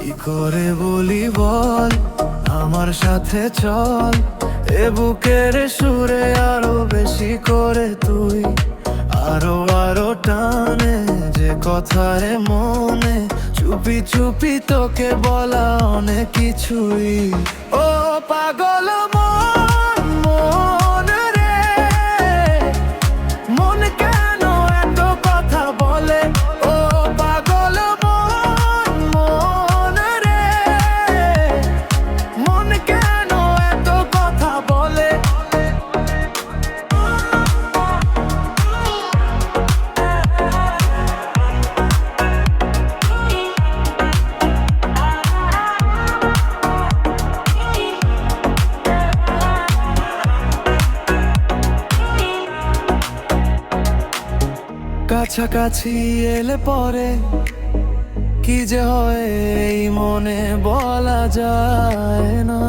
কি করে বলি বল, আমার সাথে চল, এ বুকের সুরে আরো বেশি করে তুই, আরো আরো টানে যে কথায় মনে, চুপি চুপি তোকে বলা অনেক কিছুই। ও পাগল মন, মন রে, মন কেন এত কথা বলে? ও পাগল মন, মন রে, মন কেন এত কথা বলে? কাছাকাছি এলে পরে কি যে হয় এই মনে বলা যায় না।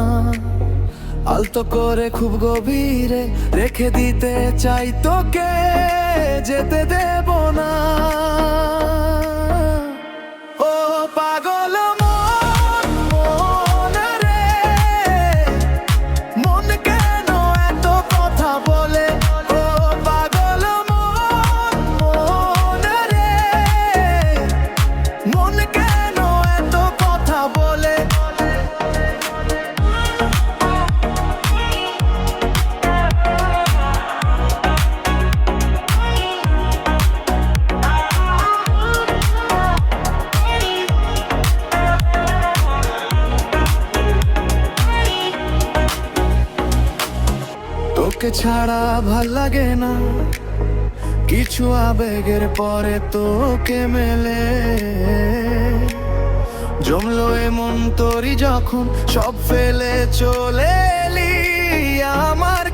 আলতো করে খুব গভীরে রেখে দিতে চাই তোকে, যেতে দেব না। ও পাগল মন, মন রে, মন কেন এত কথা বলে? ও পাগল মন, মন রে, মন কেন এত কথা বলে? তোকে ছাড়া ভাল লাগে না, কিছু আবেগের পরে তোকে মেলে জমলো এমন তোরই যখন সব ফেলে চলে এলি আমার